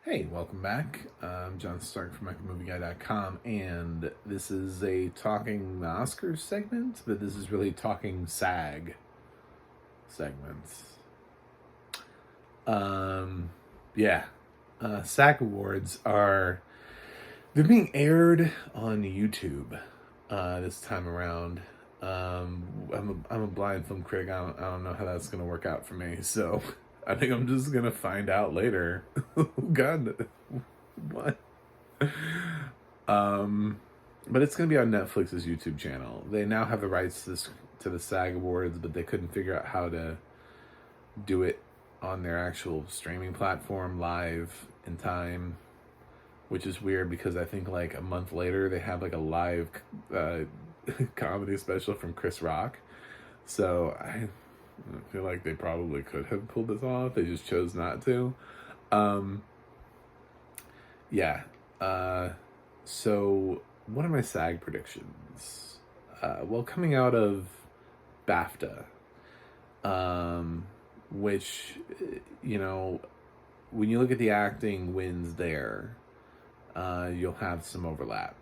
Hey, welcome back. I'm John Stark from MicroMovieGuy.com, and this is a Talking Oscars segment, but this is really Talking SAG segments. Um, yeah, SAG Awards they're being aired on YouTube this time around. I'm a blind film critic. I don't know how that's gonna work out for me, so I think I'm just gonna find out later. God, what? Um, but it's gonna be on Netflix's YouTube channel. They now have the rights to the SAG Awards, but they couldn't figure out how to do it on their actual streaming platform live in time, which is weird because I think like a month later they have like a live comedy special from Chris Rock. So I feel like they probably could have pulled this off. They just chose not to. Um, yeah. So what are my SAG predictions? Well, coming out of BAFTA, which, you know, when you look at the acting wins there, you'll have some overlap.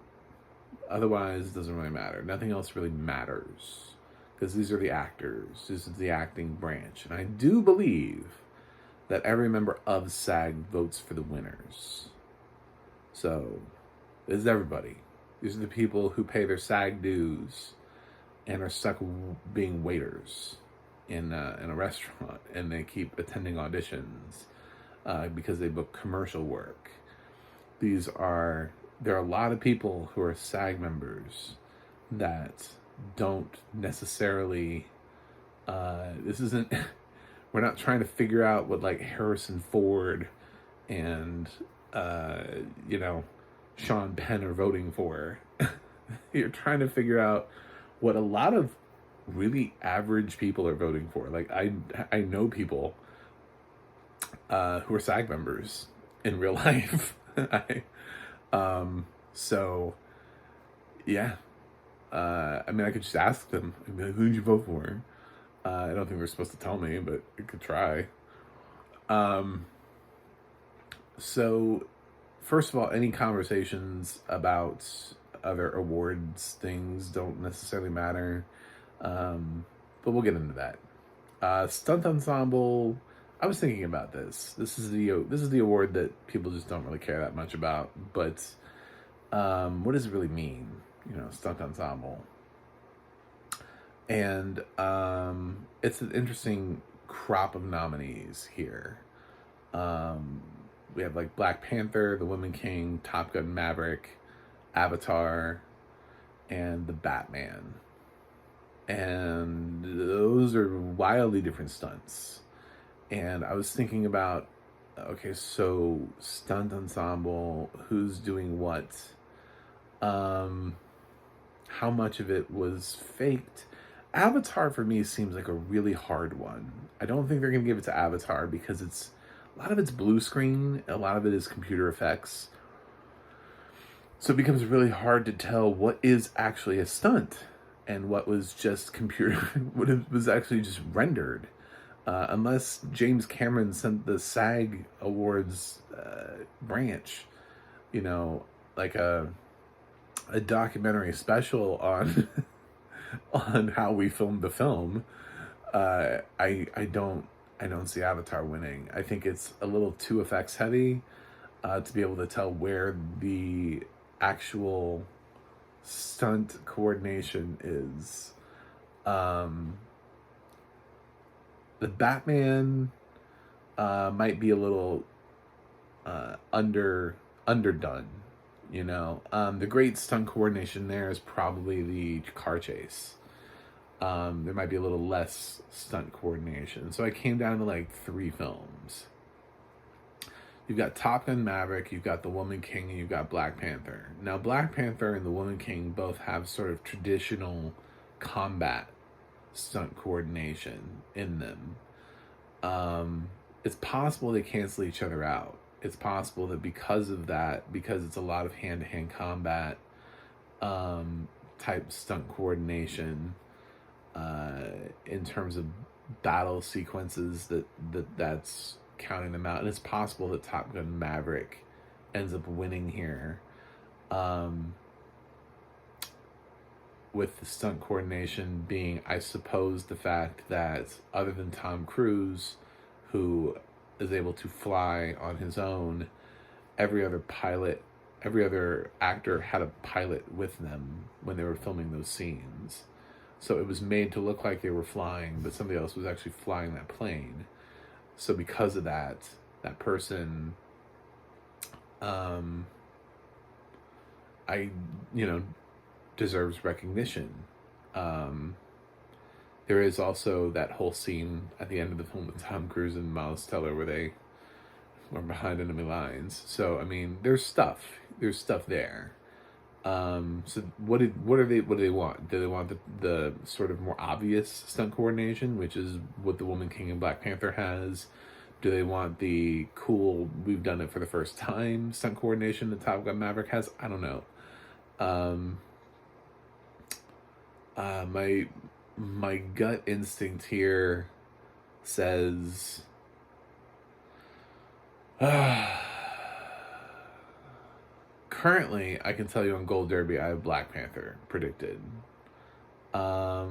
Otherwise, it doesn't really matter. Nothing else really matters because these are the actors. This is the acting branch. And I do believe that every member of SAG votes for the winners. So, this is everybody. These are the people who pay their SAG dues and are stuck being waiters in a restaurant, and they keep attending auditions because they book commercial work. There are a lot of people who are SAG members that don't necessarily. This isn't. We're not trying to figure out what like Harrison Ford and Sean Penn are voting for. You're trying to figure out what a lot of really average people are voting for. Like I know people who are SAG members in real life. So yeah. I mean, I could just ask them, like, who'd you vote for? I don't think they're supposed to tell me, but I could try. So, first of all, any conversations about other awards things don't necessarily matter, but we'll get into that. Stunt ensemble. I was thinking about this. This is the award that people just don't really care that much about. But what does it really mean? Stunt ensemble. And it's an interesting crop of nominees here. We have like Black Panther, The Woman King, Top Gun Maverick, Avatar, and The Batman. And those are wildly different stunts. And I was thinking about, okay, so stunt ensemble, who's doing what? How much of it was faked? Avatar for me seems like a really hard one. I don't think they're going to give it to Avatar because a lot of it's blue screen, a lot of it is computer effects. So it becomes really hard to tell what is actually a stunt and what was just what was actually just rendered. Unless James Cameron sent the SAG Awards branch, like a documentary special on on how we filmed the film. I don't see Avatar winning. I think it's a little too effects heavy to be able to tell where the actual stunt coordination is. The Batman might be a little underdone. The great stunt coordination there is probably the car chase. There might be a little less stunt coordination. So I came down to like 3 films. You've got Top Gun Maverick, you've got The Woman King, and you've got Black Panther. Now, Black Panther and The Woman King both have sort of traditional combat stunt coordination in them. It's possible they cancel each other out. It's possible that because of that, because it's a lot of hand-to-hand combat type stunt coordination in terms of battle sequences, that's counting them out, and it's possible that Top Gun Maverick ends up winning here. Um, with the stunt coordination being, I suppose, the fact that other than Tom Cruise, who is able to fly on his own, every other actor had a pilot with them when they were filming those scenes. So it was made to look like they were flying, but somebody else was actually flying that plane. So because of that, that person, I, deserves recognition. There is also that whole scene at the end of the film with Tom Cruise and Miles Teller where they were behind enemy lines. So I mean, there's stuff there. So what do they want? Do they want the sort of more obvious stunt coordination, which is what the Woman King in Black Panther has? Do they want the cool, we've done it for the first time stunt coordination that Top Gun Maverick has? I don't know. My gut instinct here says currently, I can tell you on Gold Derby, I have Black Panther predicted. I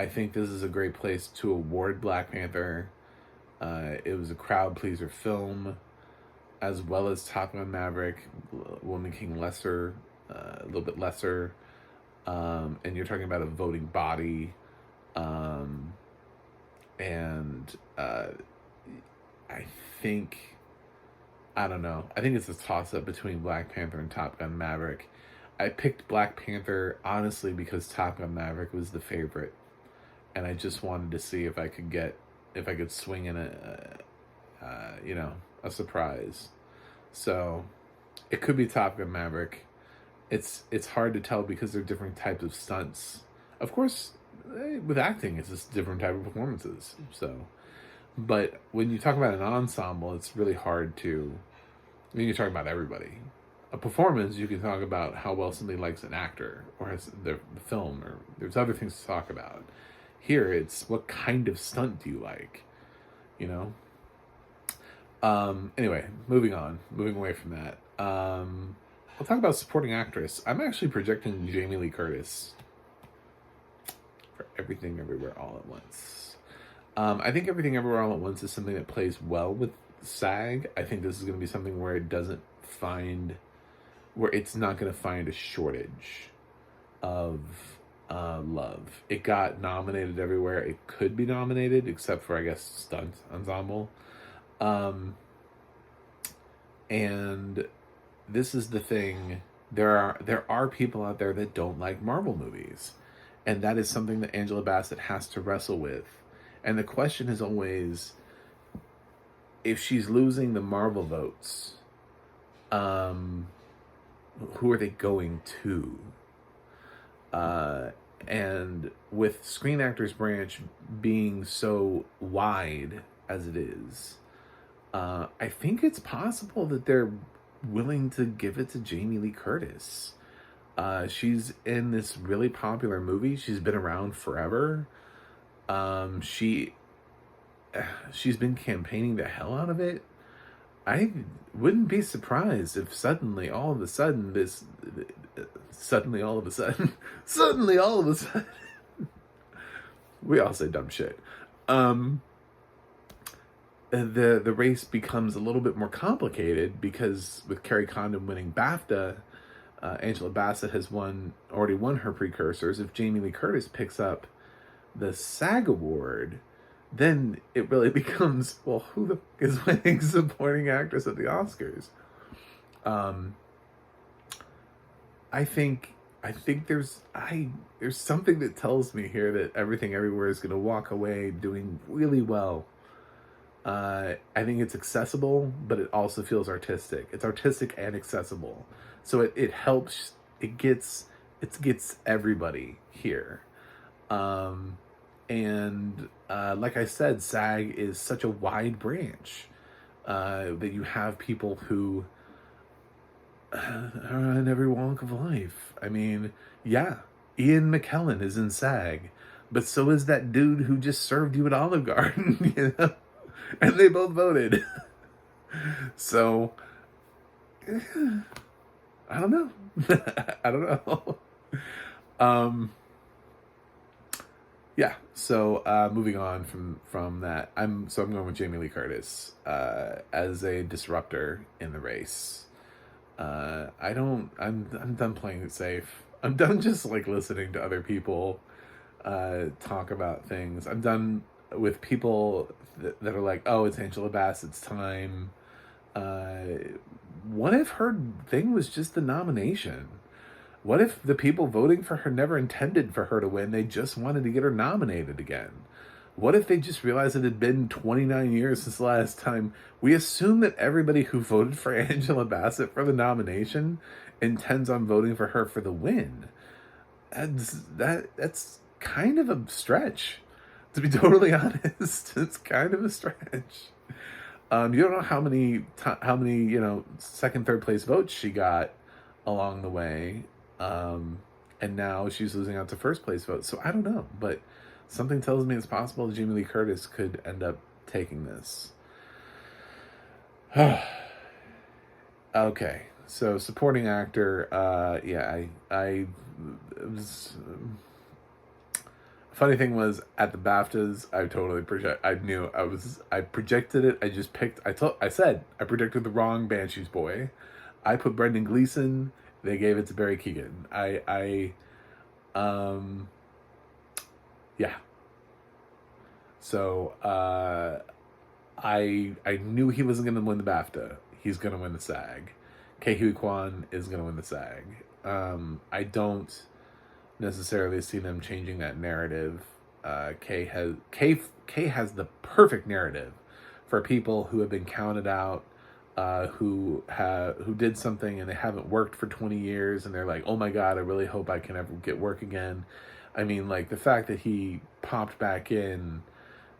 think this is a great place to award Black Panther. It was a crowd pleaser film, as well as Top Gun Maverick, Woman King lesser, a little bit lesser. And you're talking about a voting body. I think, I don't know. I think it's a toss-up between Black Panther and Top Gun Maverick. I picked Black Panther, honestly, because Top Gun Maverick was the favorite. And I just wanted to see if I could swing in a surprise. So, it could be Top Gun Maverick. It's hard to tell because they're different types of stunts. Of course, with acting, it's just different type of performances. So, but when you talk about an ensemble, it's really hard to. I mean, you're talking about everybody. A performance, you can talk about how well somebody likes an actor or has the film, or there's other things to talk about. Here, it's what kind of stunt do you like, Anyway, moving away from that. We'll talk about supporting actress. I'm actually projecting Jamie Lee Curtis for Everything Everywhere All at Once. I think Everything Everywhere All at Once is something that plays well with SAG. I think this is going to be something where it's not going to find a shortage of love. It got nominated everywhere it could be nominated, except for, I guess, stunt ensemble. And this is the thing. There are people out there that don't like Marvel movies, and that is something that Angela Bassett has to wrestle with. And the question is always, if she's losing the Marvel votes, who are they going to? And with Screen Actors Branch being so wide as it is, I think it's possible that they're willing to give it to Jamie Lee Curtis. She's in this really popular movie. She's been around forever. She's been campaigning the hell out of it. I wouldn't be surprised if suddenly all of a sudden, we all say dumb shit. The race becomes a little bit more complicated because with Carrie Condon winning BAFTA, Angela Bassett has already won her precursors. If Jamie Lee Curtis picks up the SAG award, then it really becomes, well, who the fuck is winning supporting actress at the Oscars? I think there's something that tells me here that Everything Everywhere is going to walk away doing really well. I think it's accessible, but it also feels artistic. It's artistic and accessible, so it helps. It gets everybody here. And like I said, SAG is such a wide branch that you have people who are in every walk of life. I mean, yeah, Ian McKellen is in SAG, but so is that dude who just served you at Olive Garden. and they both voted. So I don't know. I don't know. Um, yeah. So moving on from that, I'm going with Jamie Lee Curtis as a disruptor in the race. I don't. I'm done playing it safe. I'm done just like listening to other people talk about things. I'm done with people that are like, oh, it's Angela Bassett's time. What if her thing was just the nomination? What if the people voting for her never intended for her to win? They just wanted to get her nominated again. What if they just realized it had been 29 years since the last time? We assume that everybody who voted for Angela Bassett for the nomination intends on voting for her for the win. That's kind of a stretch, to be totally honest. It's kind of a stretch. You don't know how many second, third place votes she got along the way, and now she's losing out to first place votes. So I don't know, but something tells me it's possible that Jamie Lee Curtis could end up taking this. Okay, so supporting actor. I was. Funny thing was, at the BAFTAs, I projected it. I said I predicted the wrong Banshees Boy. I put Brendan Gleeson. They gave it to Barry Keoghan. Yeah. So, I knew he wasn't going to win the BAFTA. He's going to win the SAG. Ke Huy Quan is going to win the SAG. I don't necessarily see them changing that narrative. Kay has the perfect narrative for people who have been counted out, who did something and they haven't worked for 20 years and they're like, oh my god, I really hope I can ever get work again. I mean, like, the fact that he popped back in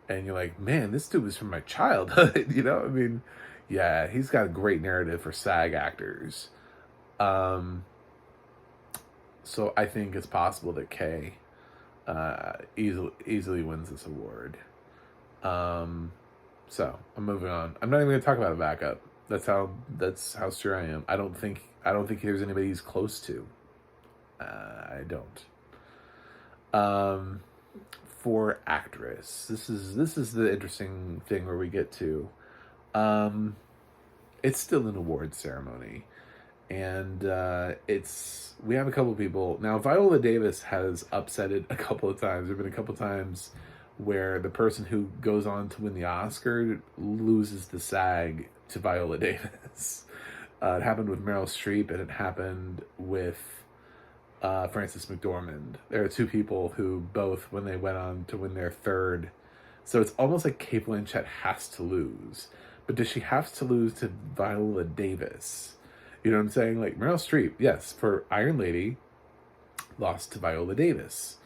and you're like, man, this dude was from my childhood. I mean, yeah, he's got a great narrative for SAG actors. So I think it's possible that Kay easily wins this award. So I'm moving on. I'm not even going to talk about a backup. That's how sure I am. I don't think there's anybody he's close to. I don't. For actress, this is the interesting thing where we get to. It's still an awards ceremony. And we have a couple of people now. Viola Davis has upset it a couple of times. There've been a couple of times where the person who goes on to win the Oscar loses the SAG to Viola Davis. It happened with Meryl Streep, and it happened with Frances McDormand. There are two people who both, when they went on to win their third, so it's almost like Cate Blanchett has to lose, but does she have to lose to Viola Davis? You know what I'm saying? Like, Meryl Streep, yes, for Iron Lady, lost to Viola Davis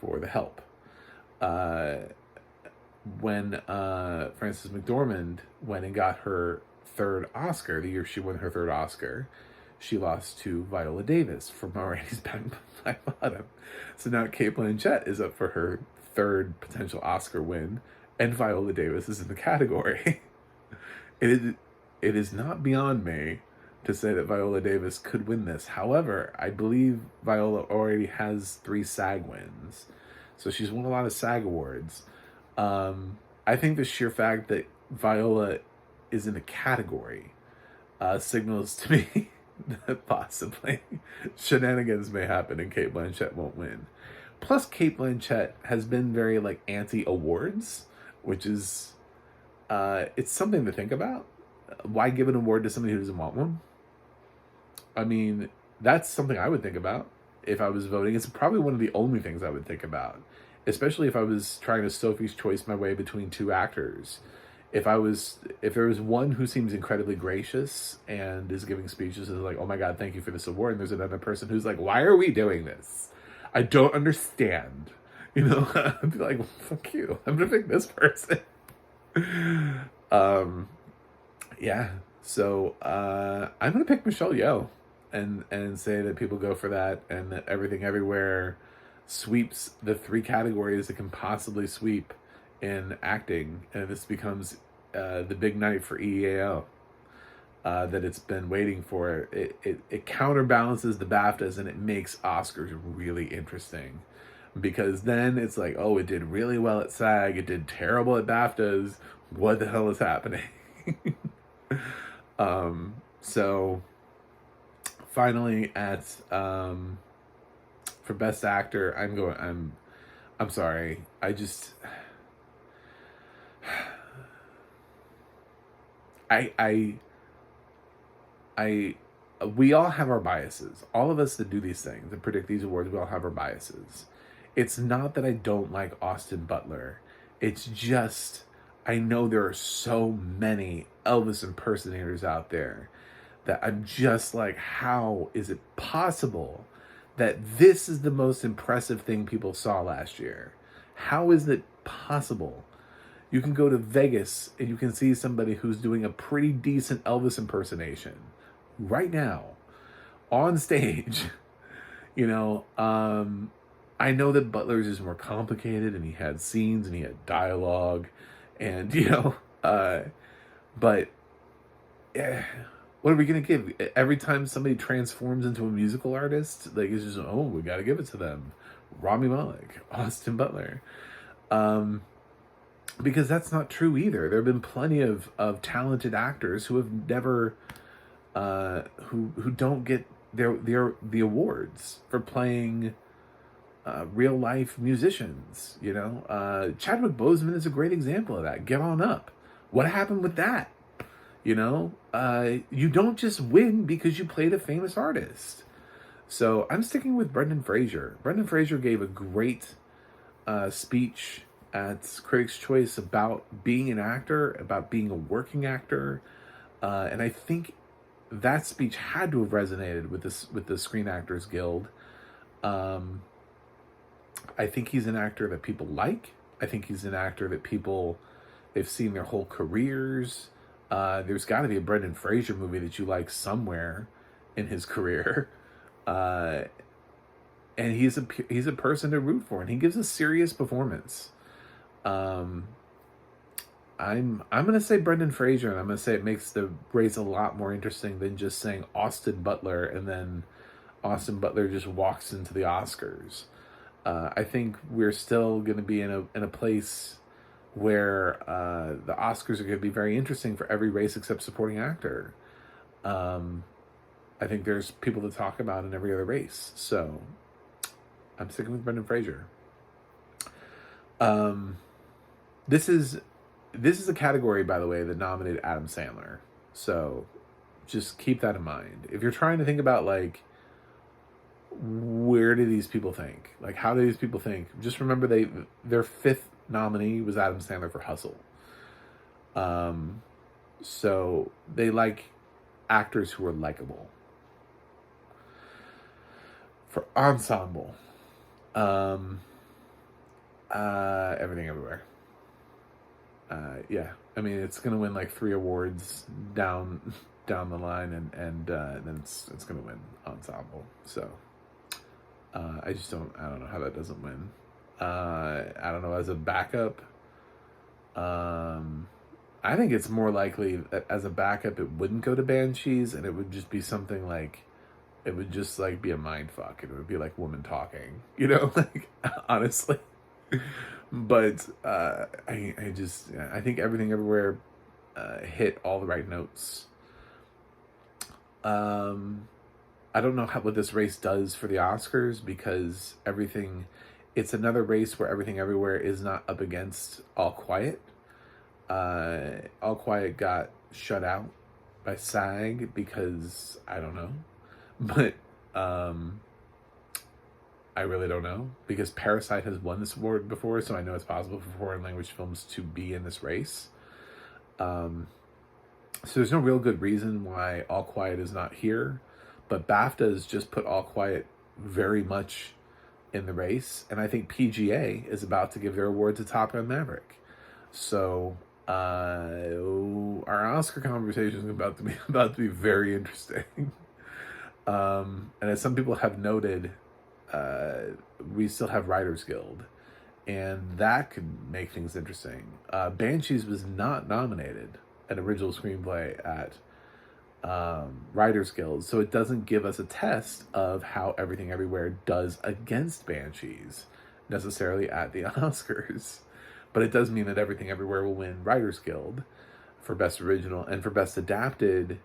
for The Help. When Frances McDormand went and got her third Oscar, the year she won her third Oscar, she lost to Viola Davis for Ma Rainey's Black Bottom. So now Cate Blanchett is up for her third potential Oscar win, and Viola Davis is in the category. It is not beyond me to say that Viola Davis could win this. However, I believe Viola already has 3 SAG wins. So she's won a lot of SAG awards. I think the sheer fact that Viola is in a category signals to me that possibly shenanigans may happen and Cate Blanchett won't win. Plus, Cate Blanchett has been very, like, anti-awards, which is, it's something to think about. Why give an award to somebody who doesn't want one? I mean, that's something I would think about if I was voting. It's probably one of the only things I would think about, especially if I was trying to Sophie's Choice my way between 2 actors. If there was one who seems incredibly gracious and is giving speeches and is like, oh my god, thank you for this award, and there's another person who's like, why are we doing this? I don't understand. I'd be like, well, fuck you. I'm gonna pick this person. Yeah. So I'm gonna pick Michelle Yeoh and say that people go for that, and that Everything Everywhere sweeps the 3 categories it can possibly sweep in acting, and this becomes the big night for EAO that it's been waiting for. It counterbalances the BAFTAs, and it makes Oscars really interesting. Because then it's like, oh, it did really well at SAG, it did terrible at BAFTAs. What the hell is happening? So finally at for Best Actor, I'm sorry. I we all have our biases. All of us that do these things and predict these awards, we all have our biases. It's not that I don't like Austin Butler. It's just I know there are so many Elvis impersonators out there that I'm just like, how is it possible that this is the most impressive thing people saw last year? How is it possible? You can go to Vegas and you can see somebody who's doing a pretty decent Elvis impersonation right now on stage. I know that Butler's is more complicated and he had scenes and he had dialogue and, but what are we going to give? Every time somebody transforms into a musical artist, like, it's just, oh, we got to give it to them. Rami Malek, Austin Butler. Because that's not true either. There have been plenty of talented actors who have never, who don't get the awards for playing real life musicians. Chadwick Boseman is a great example of that. Get On Up. What happened with that? You don't just win because you played a famous artist. So I'm sticking with Brendan Fraser. Brendan Fraser gave a great speech at Critics' Choice about being an actor, about being a working actor, and I think that speech had to have resonated with the Screen Actors Guild. I think he's an actor that people like. I think he's an actor that they've seen their whole careers. There's got to be a Brendan Fraser movie that you like somewhere in his career. And he's a person to root for, and he gives a serious performance. I'm gonna say Brendan Fraser, and I'm gonna say it makes the race a lot more interesting than just saying Austin Butler and then Austin Butler just walks into the Oscars. I think we're still gonna be in a place where the Oscars are gonna be very interesting for every race except supporting actor. I think there's people to talk about in every other race, so I'm sticking with Brendan Fraser. This is a category, by the way, that nominated Adam Sandler. So just keep that in mind. If you're trying to think about, like, where do these people think? Like, how do these people think? Just remember their fifth nominee was Adam Sandler for Hustle. So they like actors who are likable. For ensemble, Everything Everywhere. Yeah, I mean, it's gonna win like 3 awards down the line, and then it's gonna win ensemble. So I don't know how that doesn't win. I don't know, as a backup. I think it's more likely that as a backup it wouldn't go to Banshees, and it would just be something like, it would just like be a mind fuck. It would be like Woman Talking, like, honestly. But I think Everything Everywhere hit all the right notes. I don't know what this race does for the Oscars, because it's another race where Everything Everywhere is not up against All Quiet. All Quiet got shut out by SAG because I don't know, but I really don't know, because Parasite has won this award before, so I know it's possible for foreign language films to be in this race. So there's no real good reason why All Quiet is not here, but BAFTA has just put All Quiet very much in the race, and I think PGA is about to give their award to Top Gun Maverick. So our Oscar conversation is about to be very interesting. And as some people have noted, we still have Writers Guild, and that could make things interesting. Banshees was not nominated an original screenplay at Writers Guild, so it doesn't give us a test of how Everything Everywhere does against Banshees necessarily at the Oscars. But it does mean that Everything Everywhere will win Writers Guild for Best Original, and for Best Adapted,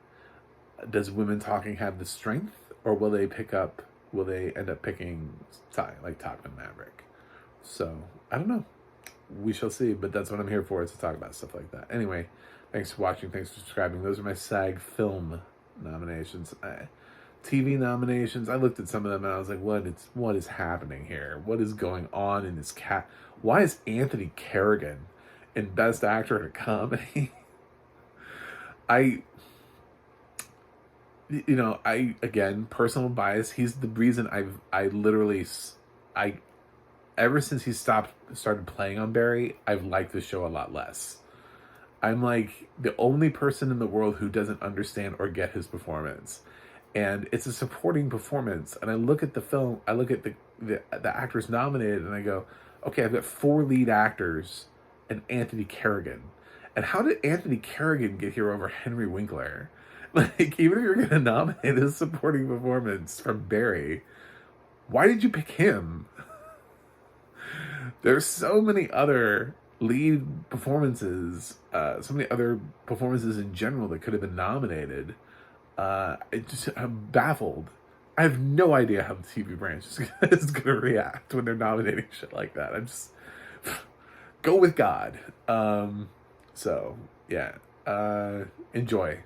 does Women Talking have the strength, or will they end up picking like Top Gun Maverick? So I don't know. We shall see, but that's what I'm here for, is to talk about stuff like that. Anyway, thanks for watching. Thanks for subscribing. Those are my SAG film nominations. TV nominations, I looked at some of them and I was like, what is happening here? What is going on in this Why is Anthony Kerrigan in Best Actor in a Comedy? Again, personal bias, he's the reason ever since he started playing on Barry, I've liked the show a lot less. I'm like the only person in the world who doesn't understand or get his performance. And it's a supporting performance. And I look at the film, I look at the actors nominated, and I go, okay, I've got 4 lead actors and Anthony Kerrigan. And how did Anthony Kerrigan get here over Henry Winkler? Like, even if you're going to nominate a supporting performance from Barry, why did you pick him? There's so many other lead performances, so many other performances in general that could have been nominated. I'm baffled. I have no idea how the TV branch is going to react when they're nominating shit like that. I'm just go with God. Enjoy.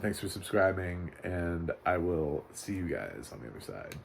Thanks for subscribing, and I will see you guys on the other side.